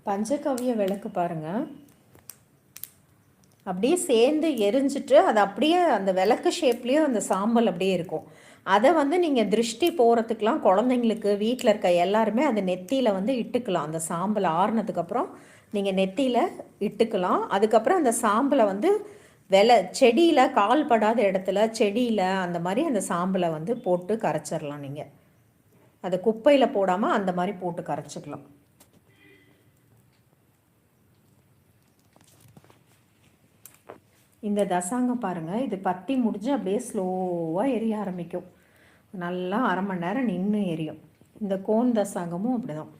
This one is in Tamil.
பஞ்சகவ்ய விளக்கு பாருங்கள், அப்படியே சேர்ந்து எரிஞ்சிட்டு அது அப்படியே அந்த விளக்கு ஷேப்லேயும் அந்த சாம்பல் அப்படியே இருக்கும். அதை வந்து நீங்கள் திருஷ்டி போகிறதுக்கெலாம் குழந்தைங்களுக்கு வீட்டில் இருக்க எல்லாருமே அது நெத்தியில் வந்து இட்டுக்கலாம். அந்த சாம்பல் ஆறுனதுக்கப்புறம் நீங்கள் நெத்தியில் இட்டுக்கலாம். அதுக்கப்புறம் அந்த சாம்பலை வந்து செடியில் கால் படாத இடத்துல செடியில் அந்த மாதிரி அந்த சாம்பலை வந்து போட்டு கரைச்சிடலாம். நீங்கள் அதை குப்பையில் போடாமல் அந்த மாதிரி போட்டு கரைச்சிக்கலாம். இந்த தசாங்கம் பாருங்கள், இது பற்றி முடிஞ்சு அப்படியே ஸ்லோவாக எரிய ஆரம்பிக்கும். நல்லா 1/2 மணி நேரம் நின்று எரியும். இந்த கோன் தசாங்கமும் அப்படி தான்.